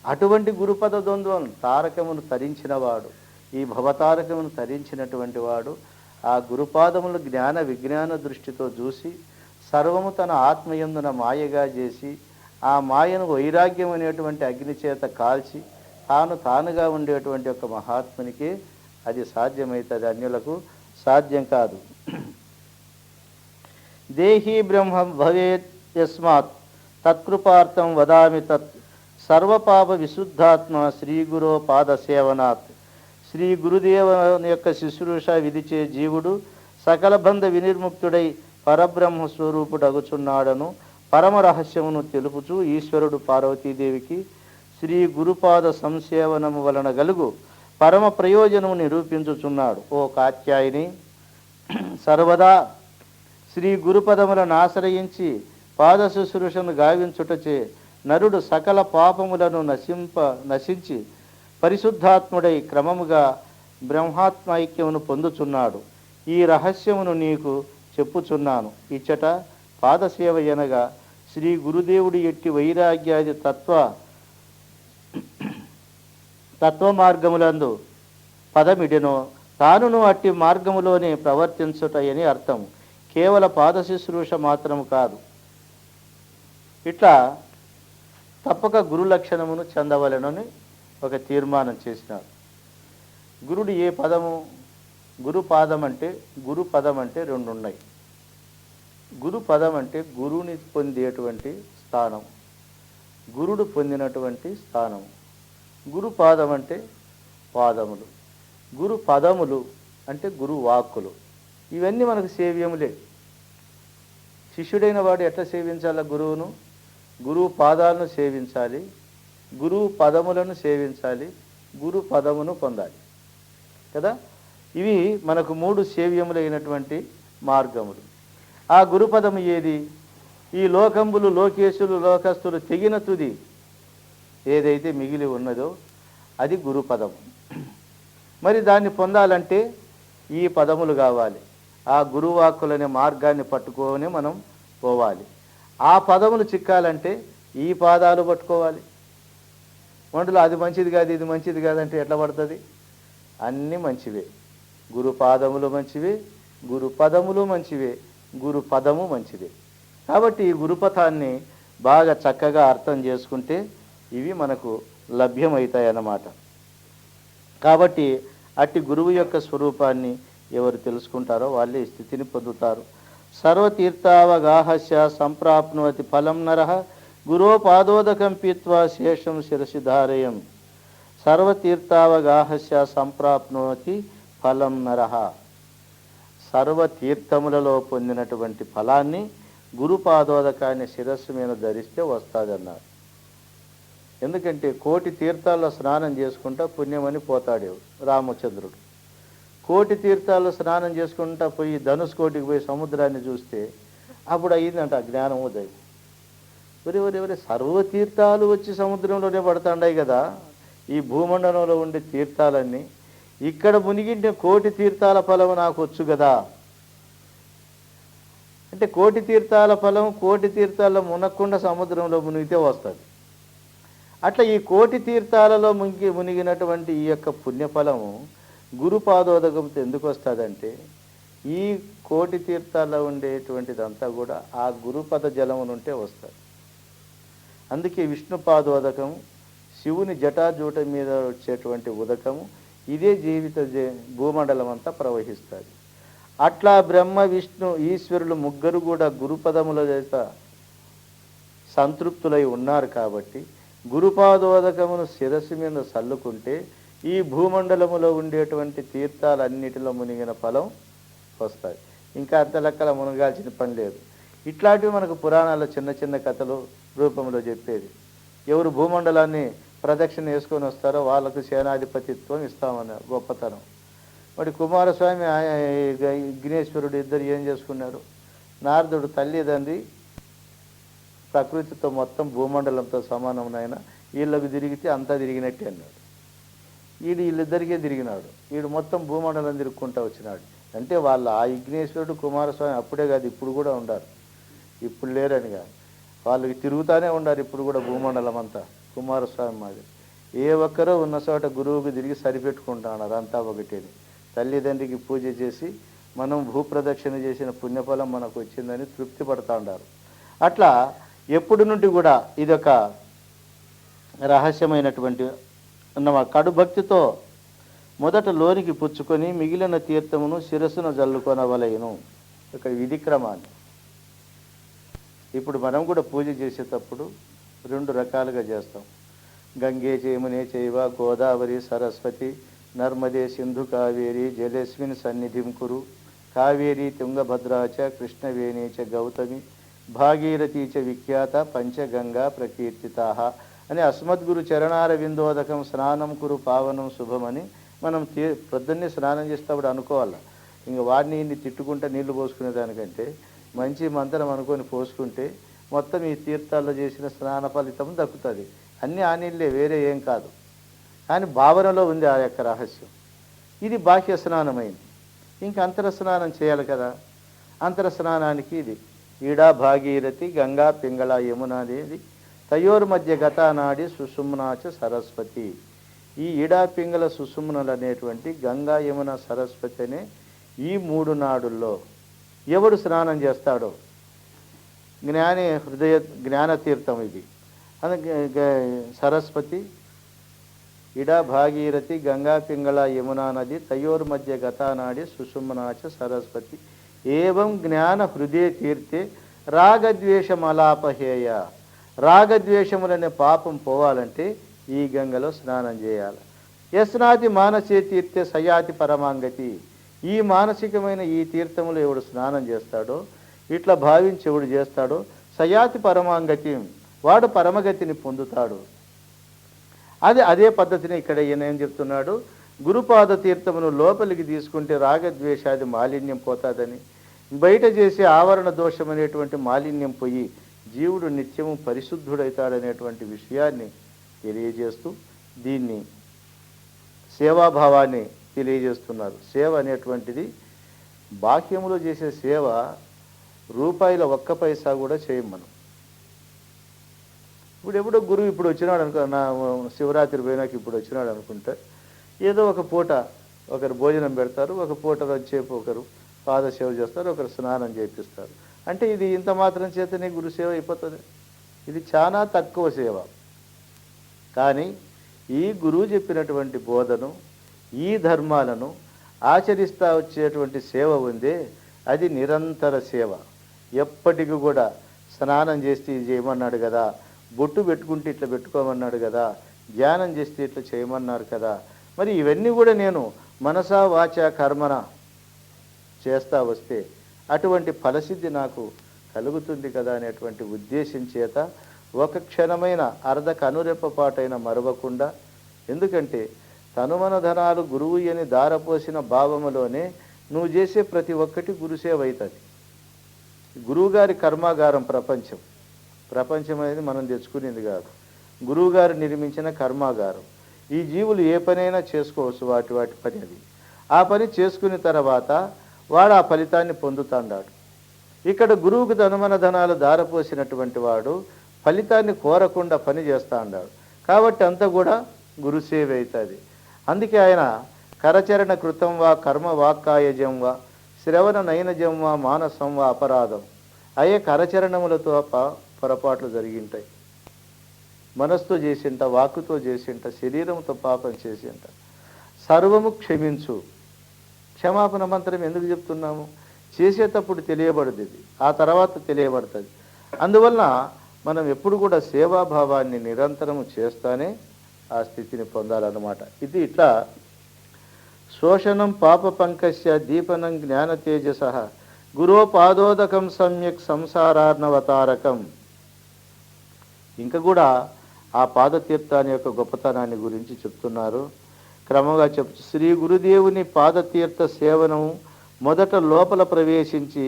అటువంటి గురుపద ద్వంద్వం తారకమును తరించినవాడు, ఈ భవతారకమును తరించినటువంటి వాడు ఆ గురుపాదములు జ్ఞాన విజ్ఞాన దృష్టితో చూసి సర్వము తన ఆత్మయందున మాయగా చేసి ఆ మాయను వైరాగ్యం అనేటువంటి అగ్ని చేత కాల్చి తానుగా ఉండేటువంటి ఒక మహాత్మునికి అది సాధ్యమవుతుంది, అన్యులకు సాధ్యం కాదు. దేహీ బ్రహ్మ భవేత్ యస్మాత్ తత్కృపార్థం వదామి తత్ సర్వపాప విశుద్ధాత్మ శ్రీ గురో పాద సేవనాత్. శ్రీ గురుదేవుని యొక్క శుశ్రూష విధిచే జీవుడు సకల బంధ వినిర్ముక్తుడై పరబ్రహ్మ స్వరూపుడగుచున్నాడను పరమ రహస్యమును తెలుపుచూ ఈశ్వరుడు పార్వతీదేవికి శ్రీ గురుపాద సంసేవనము వలన గలుగు పరమ ప్రయోజనము నిరూపించుచున్నాడు. ఓ కాత్యాయిని, సర్వదా శ్రీ గురుపదములను ఆశ్రయించి పాద శుశ్రూషను గావించుటచే నరుడు సకల పాపములను నశించి పరిశుద్ధాత్ముడై క్రమముగా బ్రహ్మాత్మైక్యమును పొందుచున్నాడు. ఈ రహస్యమును నీకు చెప్పుచున్నాను. ఇచ్చట పాదసేవ ఎనగా శ్రీ గురుదేవుడి ఎట్టి వైరాగ్యాది తత్వ మార్గములందు పదమిడెనో తానును అట్టి మార్గములోనే ప్రవర్తించుటయని అర్థం. కేవల పాద శుశ్రూష మాత్రము కాదు. ఇట్లా తప్పక గురు లక్షణమును చెందవలెనని ఒక తీర్మానం చేసినారు. గురుడు ఏ పదము? గురు పదం అంటే రెండు ఉన్నాయి. గురు పదం అంటే గురువుని పొందేటువంటి స్థానం, గురుడు పొందినటువంటి స్థానం. గురు పాదం అంటే పాదములు, గురు పదములు అంటే గురు వాక్కులు. ఇవన్నీ మనకు సేవ్యములే. శిష్యుడైన వాడు ఎట్లా సేవించాల గురువును? గురువు పాదాలను సేవించాలి, గురువు పదములను సేవించాలి, గురు పదమును పొందాలి కదా. ఇవి మనకు మూడు సేవ్యములైనటువంటి మార్గములు. ఆ గురుపదము ఏది? ఈ లోకంబులు లోకేశులు లోకస్తులు తెగిన తుది ఏదైతే మిగిలి ఉన్నదో అది గురుపదం. మరి దాన్ని పొందాలంటే ఈ పదములు కావాలి. ఆ గురువాక్కులనే మార్గాన్ని పట్టుకొని మనం పోవాలి. ఆ పదములు చిక్కాలంటే ఈ పాదాలు పట్టుకోవాలి. వంటలో అది మంచిది కాదు ఇది మంచిది కాదంటే ఎట్లా పడుతుంది? అన్నీ మంచివే. గురు పాదములు మంచివే, గురు పదములు మంచివే, గురు పదము మంచిదే. కాబట్టి ఈ గురుపథాన్ని బాగా చక్కగా అర్థం చేసుకుంటే ఇవి మనకు లభ్యమవుతాయి అన్నమాట. కాబట్టి అట్టి గురువు యొక్క స్వరూపాన్ని ఎవరు తెలుసుకుంటారో వాళ్ళే ఈ స్థితిని పొందుతారు. సర్వతీర్థావగాహస్య సంప్రాప్నోతి ఫలం నరః గురోపాదోదకం పీత్వా శేషం శిరసి ధారయం. సర్వతీర్థావగాహస్య సంప్రాప్నోతి ఫలం నరః. సర్వతీర్థములలో పొందినటువంటి ఫలాన్ని గురుపాదోదకాన్ని శిరస్సు మీద ధరిస్తే వస్తుందన్నారు. ఎందుకంటే కోటి తీర్థాల్లో స్నానం చేసుకుంటా పుణ్యమని పోతాడు రామచంద్రుడు. కోటి తీర్థాల్లో స్నానం చేసుకుంటా పోయి ధనుష్కోటికి పోయి సముద్రాన్ని చూస్తే అప్పుడు అయ్యిందంట జ్ఞానోదయం. ఎవరెవరే సర్వతీర్థాలు వచ్చి సముద్రంలోనే పడుతుంటాయి కదా. ఈ భూమండలంలో ఉండే తీర్థాలన్నీ ఇక్కడ మునిగింటే కోటి తీర్థాల ఫలం నాకు వచ్చు కదా. అంటే కోటి తీర్థాల ఫలం కోటి తీర్థాల్లో మునక్కుండా సముద్రంలో మునిగితే వస్తుంది. అట్లా ఈ కోటి తీర్థాలలో మునిగినటువంటి ఈ యొక్క పుణ్యఫలము గురుపాదోదకంతో ఎందుకు వస్తుందంటే ఈ కోటి తీర్థాల్లో ఉండేటువంటిదంతా కూడా ఆ గురుపద జలము నుంటే వస్తుంది. అందుకే విష్ణుపాదోదకం, శివుని జటాజూట మీద వచ్చేటువంటి ఉదకము ఇదే జీవిత భూమండలం అంతా ప్రవహిస్తుంది. అట్లా బ్రహ్మ విష్ణు ఈశ్వరులు ముగ్గురు కూడా గురుపదముల చేత సంతృప్తులై ఉన్నారు. కాబట్టి గురుపాదోదకమును శిరస్సు మీద చల్లుకుంటే ఈ భూమండలములో ఉండేటువంటి తీర్థాలన్నిటిలో మునిగిన ఫలం వస్తుంది. ఇంకా అంత లెక్కల మునగాల్సిన పని లేదు. ఇట్లాంటివి మనకు పురాణాల్లో చిన్న చిన్న కథలు రూపంలో చెప్పేది. ఎవరు భూమండలాన్ని ప్రదక్షిణ వేసుకొని వస్తారో వాళ్ళకు సేనాధిపతిత్వం ఇస్తామన్నారు. గొప్పతనం. మరి కుమారస్వామి విఘ్నేశ్వరుడు ఇద్దరు ఏం చేసుకున్నారు? నారదుడు తల్లిదండ్రి ప్రకృతితో మొత్తం భూమండలంతో సమానమైన వీళ్ళకు తిరిగితే అంతా తిరిగినట్టే అన్నాడు. వీళ్ళిద్దరికే తిరిగినాడు. వీడు మొత్తం భూమండలం తిరుక్కుంటూ వచ్చినాడు. అంటే వాళ్ళ ఆ విఘ్నేశ్వరుడు కుమారస్వామి అప్పుడే కాదు ఇప్పుడు కూడా ఉండారు. ఇప్పుడు లేరని కాదు, వాళ్ళకి తిరుగుతూనే ఉండారు ఇప్పుడు కూడా భూమండలం అంతా కుమారస్వామి మాది. ఏ ఒక్కరో ఉన్న చోట గురువుకు తిరిగి సరిపెట్టుకుంటున్నారు, అంతా ఒకటేని. తల్లిదండ్రికి పూజ చేసి మనం భూప్రదక్షిణ చేసిన పుణ్యఫలం మనకు వచ్చిందని తృప్తి పడుతూ ఉంటారు. అట్లా ఎప్పుడు నుండి కూడా ఇదొక రహస్యమైనటువంటి కడు భక్తితో మొదట లోనికి పుచ్చుకొని మిగిలిన తీర్థమును శిరస్సును జల్లుకొనవలెను. ఇక్కడ విధిక్రమాన్ని ఇప్పుడు మనం కూడా పూజ చేసేటప్పుడు రెండు రకాలుగా చేస్తాం. గంగే చేమునే చైవ గోదావరి సరస్వతి నర్మదే సింధు కావేరి జలేస్మిన్ సన్నిధిం కురు కావేరీ తుంగభద్రాచ కృష్ణవేణీచ గౌతమి భాగీరథీ చ విఖ్యాత పంచగంగా ప్రకీర్తితాః అని అస్మద్గురు చరణార విందోదకం స్నానం కురు పావనం శుభమని మనం ప్రొద్దున్నే స్నానం చేసేటప్పుడు అనుకోవాలి. ఇంక వాడిని ఇన్ని తిట్టుకుంటే నీళ్లు పోసుకునే దానికంటే మంచి మంత్రం అనుకొని పోసుకుంటే మొత్తం ఈ తీర్థాల్లో చేసిన స్నాన ఫలితం దక్కుతుంది. అన్నీ ఆ నీళ్ళే, వేరే ఏం కాదు. కానీ భావనలో ఉంది ఆ యొక్క రహస్యం. ఇది బాహ్య స్నానమైంది. ఇంక అంతర స్నానం చేయాలి కదా. అంతర స్నానానికి ఇది ఈడా భాగీరథి గంగా పింగళ యమున అనేది తయోర్ మధ్య గతానాడి సుషుమ్నాచ సరస్వతి. ఈ ఈడా పింగళ సుషుమ్నలు అనేటువంటి గంగా యమున సరస్వతి అనే ఈ మూడు నాడుల్లో ఎవడు స్నానం చేస్తాడో జ్ఞానతీర్థం ఇది. సరస్వతి ఇడా భాగీరథి గంగా పింగళ యమునా నది తయోర్ మధ్య గతానాడి సుషుమ్నాచ సరస్వతి ఏవం జ్ఞాన హృదయ తీర్థే రాగద్వేషమలాపహేయ. రాగద్వేషములనే పాపం పోవాలంటే ఈ గంగలో స్నానం చేయాలి. యస్నాతి మానసే తీర్థే సయాతి పరమాంగతి. ఈ మానసికమైన ఈ తీర్థములు ఎవడు స్నానం చేస్తాడో, ఇట్లా భావించి ఎవడు చేస్తాడో సయాతి పరమాంగతి, వాడు పరమగతిని పొందుతాడు. అదే పద్ధతిని ఇక్కడ ఈయన ఏం చెప్తున్నాడు, గురుపాద తీర్థమును లోపలికి తీసుకుంటే రాగద్వేషాది మాలిన్యం పోతాదని, బయట చేసే ఆవరణ దోషం అనేటువంటి మాలిన్యం పోయి జీవుడు నిత్యము పరిశుద్ధుడవుతాడనేటువంటి విషయాన్ని తెలియజేస్తూ దీన్ని సేవాభావాన్ని తెలియజేస్తున్నారు. సేవ అనేటువంటిది బాహ్యములో చేసే సేవ రూపాయల ఒక్క పైసా కూడా చేయం మనం. ఇప్పుడు ఎప్పుడో గురువు ఇప్పుడు వచ్చినాడు అనుకో, నా శివరాత్రి పోయినాక ఇప్పుడు వచ్చినాడు అనుకుంటే ఏదో ఒక పూట ఒకరు భోజనం పెడతారు, ఒక పూట వచ్చేపు ఒకరు పాదసేవ చేస్తారు, ఒకరు స్నానం చేపిస్తారు. అంటే ఇది ఇంత మాత్రం చేతనే గురుసేవ అయిపోతుంది. ఇది చాలా తక్కువ సేవ. కానీ ఈ గురువు చెప్పినటువంటి బోధను, ఈ ధర్మాలను ఆచరిస్తూ వచ్చేటువంటి సేవ ఉందే అది నిరంతర సేవ. ఎప్పటికీ కూడా స్నానం చేస్తే ఇది చేయమన్నాడు కదా, బొట్టు పెట్టుకుంటే ఇట్లా పెట్టుకోమన్నాడు కదా, ధ్యానం చేస్తే ఇట్లా చేయమన్నారు కదా, మరి ఇవన్నీ కూడా నేను మనసా వాచ కర్మన చేస్తా వస్తే అటువంటి ఫలసిద్ధి నాకు కలుగుతుంది కదా అనేటువంటి ఉద్దేశం చేత ఒక క్షణమైన అర్ధ కనురెప్పపాటైన మరవకుండా, ఎందుకంటే తనుమన ధనాలు గురువు అని దారపోసిన భావములోనే నువ్వు చేసే ప్రతి ఒక్కటి గురుసేవ అవుతుంది. గురువుగారి కర్మాగారం ప్రపంచం అనేది మనం తెచ్చుకునేది కాదు, గురువుగారు నిర్మించిన కర్మాగారం. ఈ జీవులు ఏ పనైనా చేసుకోవచ్చు, వాటి పని అది. ఆ పని చేసుకున్న తర్వాత వాడు ఆ ఫలితాన్ని పొందుతాడు. ఇక్కడ గురువుకు ధనమన ధనాలు దారపోసినటువంటి వాడు ఫలితాన్ని కోరకుండా పని చేస్తూ ఉన్నాడు. కాబట్టి అంతా కూడా గురుసేవ అవుతుంది. అందుకే ఆయన కరచరణ కృతం వా కర్మ వాక్కాయజం వా శ్రవణ నయనజం వా మానసం వా అపరాధం. అయ్యే కరచరణములతో పొరపాట్లు జరిగింటాయి, మనస్సుతో చేసింట, వాక్కుతో చేసింట, శరీరంతో పాపం చేసింట, సర్వము క్షమించు. క్షమాపణ మంత్రం ఎందుకు చెప్తున్నాము? చేసేటప్పుడు తెలియబడుతుంది, ఆ తర్వాత తెలియబడుతుంది. అందువలన మనం ఎప్పుడు కూడా సేవాభావాన్ని నిరంతరము చేస్తానే ఆ స్థితిని పొందాలన్నమాట. ఇది ఇట్లా శోషణం పాప పంకస్య దీపనం జ్ఞాన తేజస గురోపాదోదకం సమ్యక్ సంసారార్ణవతారకం. ఇంకా కూడా ఆ పాదతీర్థాన్ని యొక్క గొప్పతనాన్ని గురించి చెప్తున్నారు. క్రమంగా చెప్పు. శ్రీ గురుదేవుని పాదతీర్థ సేవనము మొదట లోపల ప్రవేశించి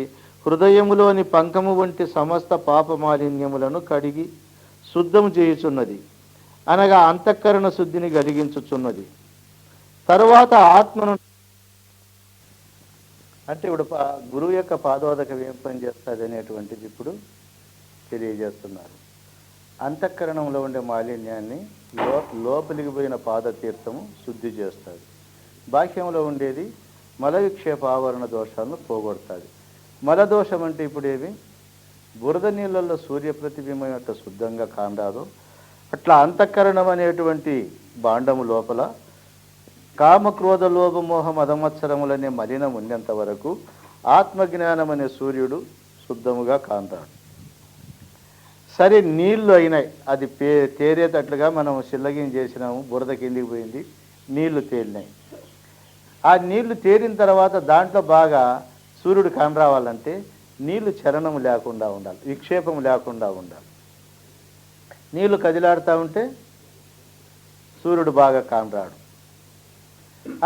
హృదయములోని పంకము వంటి సమస్త పాప మాలిన్యములను కడిగి శుద్ధము చేయుచున్నది, అనగా అంతఃకరణ శుద్ధిని కలిగించుచున్నది. తరువాత ఆత్మను అంటే ఇప్పుడు గురువు యొక్క పాదోదకం ఏం పని చేస్తుంది అనేటువంటిది ఇప్పుడు తెలియజేస్తున్నారు. అంతఃకరణంలో ఉండే మాలిన్యాన్ని లోపలికి పోయిన పాదతీర్థము శుద్ధి చేస్తుంది. బాహ్యంలో ఉండేది మల విక్షేప ఆవరణ దోషాలను పోగొడుతుంది. మలదోషం అంటే ఇప్పుడు ఏమి? బురద నీళ్ళల్లో సూర్య ప్రతిబింబం యొక్క శుద్ధంగా కాండాదో అట్లా అంతఃకరణం అనేటువంటి భాండము లోపల కామక్రోధ లోభమోహ మదమత్సరములనే మలినం ఉన్నంత వరకు ఆత్మజ్ఞానం అనే సూర్యుడు శుద్ధముగా కాంతాడు. సరే, నీళ్లు అయినాయి, అది తేరేటట్లుగా మనం శిల్లగిం చేసినాము, బురద కిందికి పోయింది, నీళ్లు తేలినాయి. ఆ నీళ్లు తేరిన తర్వాత దాంట్లో బాగా సూర్యుడు కానరావాలంటే నీళ్లు చలనం లేకుండా ఉండాలి, విక్షేపం లేకుండా ఉండాలి. నీళ్లు కదిలాడుతూ ఉంటే సూర్యుడు బాగా కానరాడు.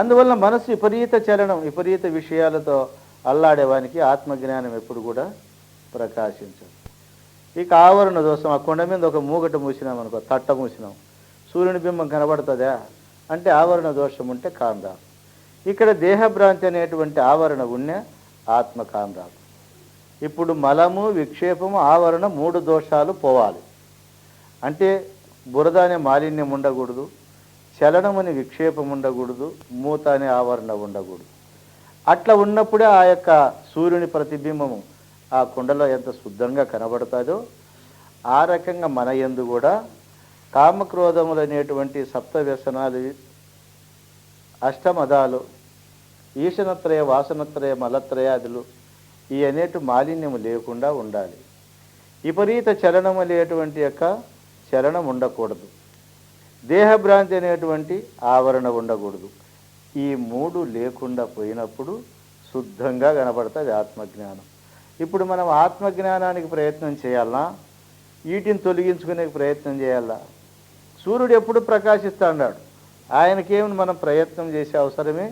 అందువల్ల మనసు విపరీత చలనం, విపరీత విషయాలతో అల్లాడేవానికి ఆత్మజ్ఞానం ఎప్పుడు కూడా ప్రకాశించదు. ఇక ఆవరణ దోషం, ఆ కొండ మీద ఒక మూగట మూసినాం అనుకో, తట్ట మూసినాం, సూర్యుని బింబం కనబడుతుందా అంటే ఆవరణ దోషం ఉంటే కాంరాదు. ఇక్కడ దేహభ్రాంతి అనేటువంటి ఆవరణ ఉన్నే ఆత్మ కాంరాదు. ఇప్పుడు మలము విక్షేపము ఆవరణ 3 దోషాలు పోవాలి అంటే బురద అనే మాలిన్యం ఉండకూడదు, చలనం అనే విక్షేపం ఉండకూడదు, మూత అనే ఆవరణ ఉండకూడదు. అట్లా ఉన్నప్పుడే ఆ యొక్క సూర్యుని ప్రతిబింబము ఆ కుండలో ఎంత శుద్ధంగా కనబడుతుందో ఆ రకంగా మన యందు కూడా కామక్రోధములు అనేటువంటి సప్త వ్యసనాలు, అష్టమదాలు, ఈశనత్రయ వాసనత్రయ మలత్రయాదులు ఈ అనేటు మాలిన్యము లేకుండా ఉండాలి. విపరీత చలనం అనేటువంటి యొక్క చలనం ఉండకూడదు, దేహభ్రాంతి అనేటువంటి ఆవరణ ఉండకూడదు. ఈ 3 లేకుండా పోయినప్పుడు శుద్ధంగా కనబడుతుంది ఆత్మజ్ఞానం. ఇప్పుడు మనం ఆత్మజ్ఞానానికి ప్రయత్నం చేయాలన్నా, వీటిని తొలగించుకునే ప్రయత్నం చేయాలా? సూర్యుడు ఎప్పుడు ప్రకాశిస్తూ ఉన్నాడు, ఆయనకేమి మనం ప్రయత్నం చేసే అవసరమే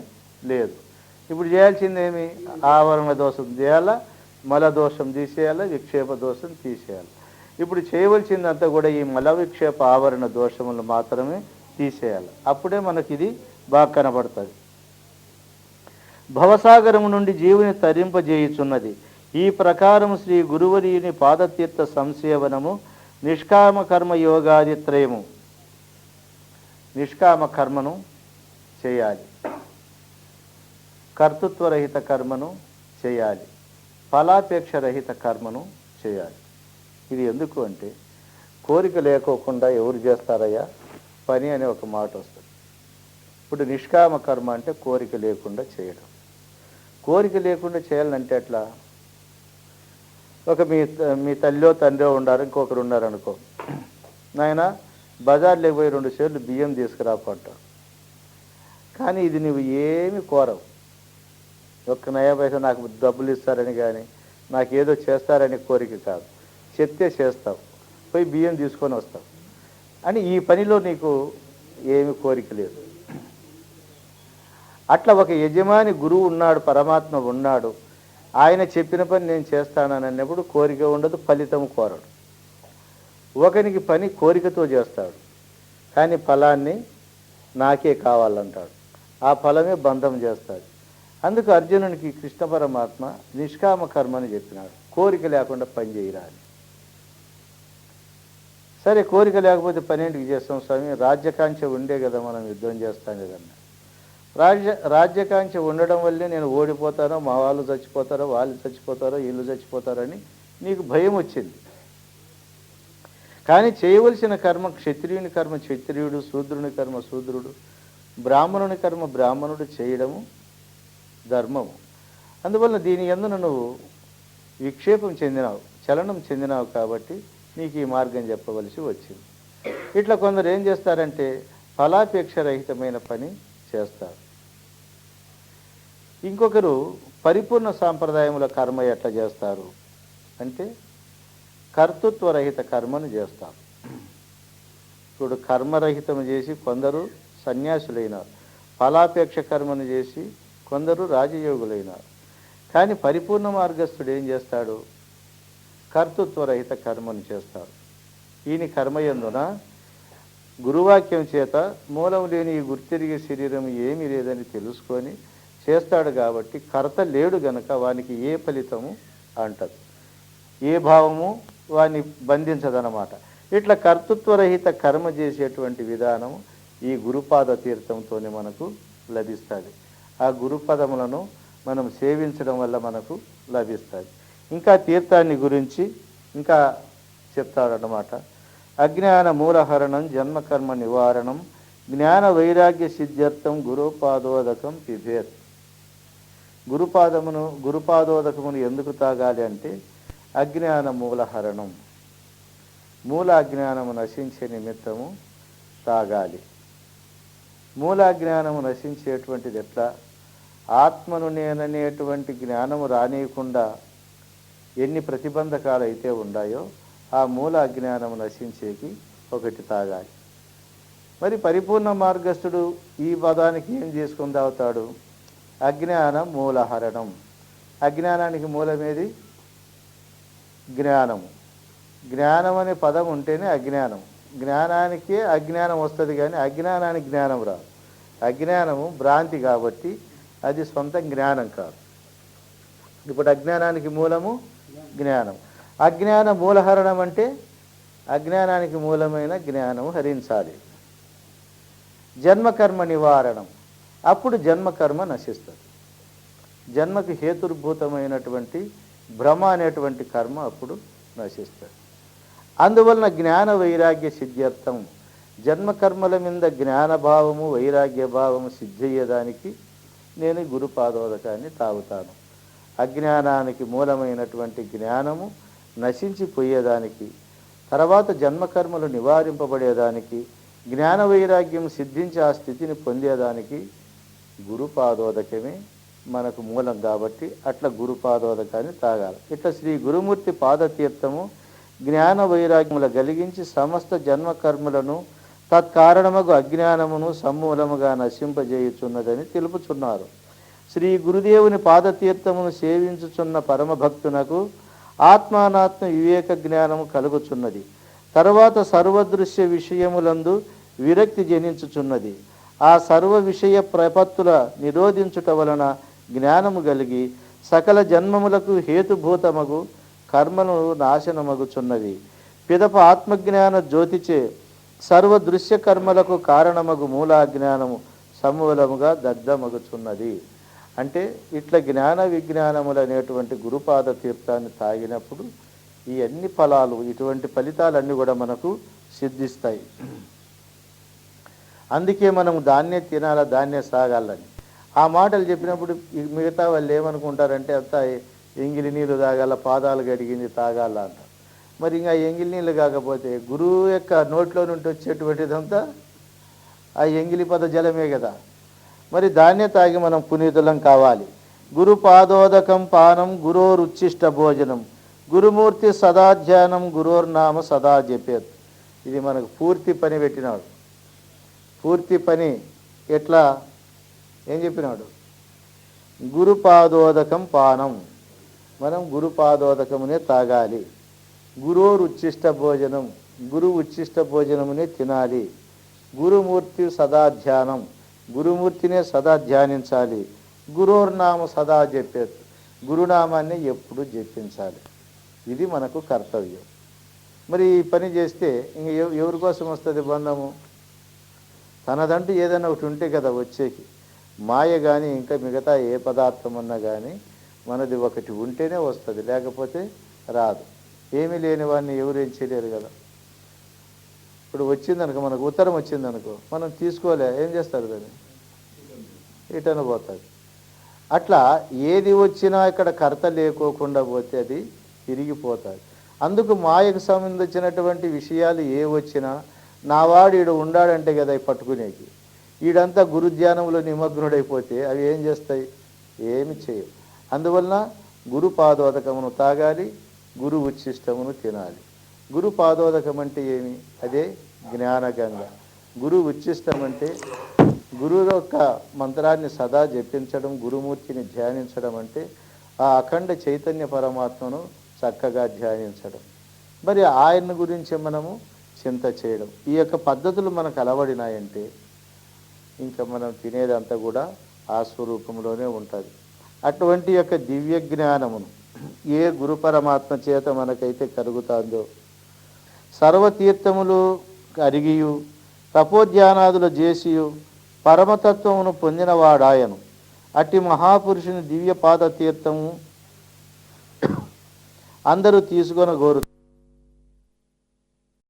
లేదు. ఇప్పుడు చేయాల్సిందేమి? ఆవరణ దోషం చేయాలా, మల దోషం తీసేయాలా, విక్షేప దోషం తీసేయాలి. ఇప్పుడు చేయవలసిందంతా కూడా ఈ మల విక్షేప ఆవరణ దోషములు మాత్రమే తీసేయాలి. అప్పుడే మనకి ఇది బాగా కనబడుతుంది. భవసాగరము నుండి జీవుని తరింపజేయుచున్నది. ఈ ప్రకారం శ్రీ గురువరీయుని పాదతీర్థ సంసేవనము నిష్కామ కర్మ యోగాదిత్రయము. నిష్కామ కర్మను చేయాలి, కర్తృత్వరహిత కర్మను చేయాలి, ఫలాపేక్ష రహిత కర్మను చేయాలి. ఇది ఎందుకు అంటే కోరిక లేకోకుండా ఎవరు చేస్తారయ్యా పని అనే ఒక మాట వస్తుంది. ఇప్పుడు నిష్కామ కర్మ అంటే కోరిక లేకుండా చేయడం. కోరిక లేకుండా చేయాలంటే ఎట్లా? ఒక మీ తల్లిలో తండ్రి ఉండారు, ఇంకొకరు ఉన్నారనుకో, నాయన బజార్లోకి పోయి 2 సేర్లు బియ్యం తీసుకురాపంటావు. కానీ ఇది నువ్వు ఏమి కోరవు, ఒక్క నయా పైసా నాకు డబ్బులు ఇస్తారని కానీ నాకు ఏదో చేస్తారని కోరిక కాదు, చెప్తే చేస్తావు, పోయి బియ్యం తీసుకొని వస్తావు అని ఈ పనిలో నీకు ఏమి కోరిక లేదు. అట్లా ఒక యజమాని గురువు ఉన్నాడు, పరమాత్మ ఉన్నాడు, ఆయన చెప్పిన పని నేను చేస్తానని అన్నప్పుడు కోరిక ఉండదు, ఫలితం కోరడు. ఒకనికి పని కోరికతో చేస్తాడు, కానీ ఫలాన్ని నాకే కావాలంటాడు, ఆ ఫలమే బంధం చేస్తాడు. అందుకు అర్జునునికి కృష్ణ పరమాత్మ నిష్కామ కర్మని చెప్పినాడు, కోరిక లేకుండా పని చేయరాని. సరే, కోరిక లేకపోతే పని ఏంటికి చేస్తాం స్వామి? రాజ్యకాంక్ష ఉండే కదా మనం యుద్ధం చేస్తాం కదన్నా. రాజ్యకాంక్ష ఉండడం వల్లే నేను ఓడిపోతానో, మా వాళ్ళు చచ్చిపోతారో, వాళ్ళు చచ్చిపోతారో, వీళ్ళు చచ్చిపోతారని నీకు భయం వచ్చింది. కానీ చేయవలసిన కర్మ క్షత్రియుని కర్మ క్షత్రియుడు, శూద్రుని కర్మ శూద్రుడు, బ్రాహ్మణుని కర్మ బ్రాహ్మణుడు చేయడము ధర్మము. అందువల్ల దీని యందున నువ్వు విక్షేపం చెందినావు, చలనం చెందినావు కాబట్టి నీకు ఈ మార్గం చెప్పవలసి వచ్చింది. ఇట్లా కొందరు ఏం చేస్తారంటే ఫలాపేక్ష రహితమైన పని చేస్తారు. ఇంకొకరు పరిపూర్ణ సాంప్రదాయముల కర్మ ఎట్లా చేస్తారు అంటే కర్తృత్వరహిత కర్మను చేస్తారు. ఇప్పుడు కర్మరహితం చేసి కొందరు సన్యాసులైనారు, ఫలాపేక్ష కర్మను చేసి కొందరు రాజయోగులైనారు. కానీ పరిపూర్ణ మార్గస్థుడు ఏం చేస్తాడు? కర్తృత్వరహిత కర్మను చేస్తాడు. ఈయన కర్మయందున గురువాక్యం చేత మూలం లేని ఈ గుర్తిరిగే శరీరం ఏమీ లేదని తెలుసుకొని చేస్తాడు. కాబట్టి కర్త లేడు గనక వానికి ఏ ఫలితము అంటదు, ఏ భావము వాని బంధించదనమాట. ఇట్లా కర్తృత్వరహిత కర్మ చేసేటువంటి విధానం ఈ గురుపాద తీర్థంతోనే మనకు లభిస్తుంది. ఆ గురుపదములను మనం సేవించడం వల్ల మనకు లభిస్తుంది. ఇంకా తీర్థాన్ని గురించి ఇంకా చెప్తాడనమాట. అజ్ఞాన మూలహరణం జన్మకర్మ నివారణం జ్ఞాన వైరాగ్య సిద్ధ్యర్థం గురుపాదోదకం పిభేత్. గురుపాదోదకమును ఎందుకు తాగాలి అంటే అజ్ఞాన మూలహరణం, మూల అజ్ఞానము నశించే నిమిత్తము తాగాలి. మూలాజ్ఞానము నశించేటువంటిది ఎట్లా? ఆత్మను నేననేటువంటి జ్ఞానము రానియకుండా ఎన్ని ప్రతిబంధకాలు అయితే ఉన్నాయో ఆ మూల అజ్ఞానము నశించేకి ఒకటి తాగాలి. మరి పరిపూర్ణ మార్గస్థుడు ఈ పదానికి ఏం చేసుకుని తాగుతాడు? అజ్ఞాన మూలహరణం. అజ్ఞానానికి మూలమేది? జ్ఞానము. జ్ఞానం అనే పదం ఉంటేనే అజ్ఞానం. జ్ఞానానికే అజ్ఞానం వస్తుంది, కానీ అజ్ఞానానికి జ్ఞానం రాదు. అజ్ఞానము భ్రాంతి కాబట్టి అది సొంత జ్ఞానం కాదు. ఇప్పుడు అజ్ఞానానికి మూలము జ్ఞానం. అజ్ఞాన మూలహరణం అంటే అజ్ఞానానికి మూలమైన జ్ఞానము హరించాలి. జన్మకర్మ నివారణం, అప్పుడు జన్మకర్మ నశిస్తుంది. జన్మకు హేతుర్భూతమైనటువంటి భ్రమ అనేటువంటి కర్మ అప్పుడు నశిస్తుంది. అందువలన జ్ఞాన వైరాగ్య సిద్ధ్యర్థం, జన్మకర్మల మీద జ్ఞానభావము వైరాగ్య భావము సిద్ధ్యయ్యేదానికి నేను గురుపాదోదకాన్ని తాగుతాను. అజ్ఞానానికి మూలమైనటువంటి జ్ఞానము నశించిపోయేదానికి, తర్వాత జన్మకర్మలు నివారింపబడేదానికి, జ్ఞాన వైరాగ్యం సిద్ధించి ఆ స్థితిని పొందేదానికి గురుపాదోదకమే మనకు మూలం. కాబట్టి అట్లా గురుపాదోదకాన్ని తాగాలి. ఇట్లా శ్రీ గురుమూర్తి పాదతీర్థము జ్ఞాన వైరాగ్యముల కలిగించి సమస్త జన్మకర్మలను తత్కారణముగు అజ్ఞానమును సమూలముగా నశింపజేయుచున్నదని తెలుపుచున్నారు. శ్రీ గురుదేవుని పాదతీర్థమును సేవించుచున్న పరమభక్తునకు ఆత్మానాత్మ వివేక జ్ఞానము కలుగుచున్నది. తర్వాత సర్వదృశ్య విషయములందు విరక్తి జనించుచున్నది. ఆ సర్వ విషయ ప్రపత్తుల నిరోధించుట వలన జ్ఞానము కలిగి సకల జన్మములకు హేతుభూతమగు కర్మను నాశనమగుచున్నవి. పిదప ఆత్మజ్ఞాన జ్యోతిచే సర్వదృశ్య కర్మలకు కారణమగు మూలాజ్ఞానము సమూలముగా దగ్ధమగుచున్నది. అంటే ఇట్లా జ్ఞాన విజ్ఞానములు అనేటువంటి గురుపాద తీర్థాన్ని తాగినప్పుడు ఈ అన్ని ఫలాలు, ఇటువంటి ఫలితాలన్నీ కూడా మనకు సిద్ధిస్తాయి. అందుకే మనం దాన్నే తినాలా, దాన్నే సాగాలని ఆ మాటలు చెప్పినప్పుడు మిగతా వాళ్ళు ఏమనుకుంటారంటే అంతా ఎంగిలి నీళ్ళు తాగాల, పాదాలు గడిగింది తాగాల అంటారు. మరి ఇంకా ఎంగిలి నీళ్ళు కాకపోతే గురువు యొక్క నోట్లో నుండి వచ్చేటువంటిదంతా ఆ ఎంగిలి పద జలమే కదా. మరి దాన్నే తాగి మనం పునీతులం కావాలి. గురు పాదోదకం పానం గురోరుచ్చిష్ట భోజనం గురుమూర్తి సదాధ్యానం గురోర్నామ సదా జపేత్. ఇది మనకు పూర్తి పని పెట్టినాడు. పూర్తి పని ఎట్లా ఏం చెప్పినాడు? గురుపాదోదకం పానం, మనం గురుపాదోదకమునే తాగాలి. గురోరు ఉచ్చిష్ట భోజనం, గురువు ఉచ్చిష్ట భోజనమునే తినాలి. గురుమూర్తి సదాధ్యానం, గురుమూర్తినే సదా ధ్యానించాలి. గురోర్నామ సదా జపేత్, గురునామాన్ని ఎప్పుడు జపించాలి. ఇది మనకు కర్తవ్యం. మరి ఈ పని చేస్తే ఇంక ఎవరి కోసం వస్తుంది బంధము? తనదంటూ ఏదైనా ఒకటి ఉంటే కదా వచ్చేకి. మాయ కానీ ఇంకా మిగతా ఏ పదార్థం ఉన్నా కానీ మనది ఒకటి ఉంటేనే వస్తుంది, లేకపోతే రాదు. ఏమీ లేని వాడిని ఎవరేం చేయలేరు కదా. ఇప్పుడు వచ్చిందనుకో, మనకు ఉత్తరం వచ్చిందనుకో, మనం తీసుకోలే, ఏం చేస్తారు దాన్ని? ఇటన పోతుంది. అట్లా ఏది వచ్చినా ఇక్కడ కర్త లేకోకుండా పోతే అది తిరిగిపోతుంది. అందుకు మాయకు సంబంధించినటువంటి విషయాలు ఏ వచ్చినా నావాడు ఈడు ఉండాడంటే కదా పట్టుకునేకి. ఈడంతా గురుధ్యానంలో నిమగ్నుడైపోతే అవి ఏం చేస్తాయి? ఏమి చేయవు. అందువలన గురు పాదోదకమును తాగాలి, గురు ఉచ్చిష్టమును తినాలి. గురు పాదోదకం అంటే ఏమి? అదే జ్ఞానగంగ. గురు ఉచ్చిష్టం అంటే గురువు యొక్క మంత్రాన్ని సదా జపించడం, గురుమూర్తిని ధ్యానించడం అంటే ఆ అఖండ చైతన్య పరమాత్మను చక్కగా ధ్యానించడం. మరి ఆయన గురించి మనము చింత చేయడం. ఈ యొక్క పద్ధతులు మనకు అలవడినాయంటే ఇంకా మనం తినేదంతా కూడా ఆ స్వరూపంలోనే ఉంటుంది. అటువంటి యొక్క దివ్య జ్ఞానమును ఏ గురు పరమాత్మ చేత మనకైతే కలుగుతుందో, సర్వతీర్థములు అరిగియు తపోధ్యానాదులు చేసియు పరమతత్వమును పొందినవాడాయను. అట్టి మహాపురుషుని దివ్య పాద తీర్థము అందరూ తీసుకొని గోరు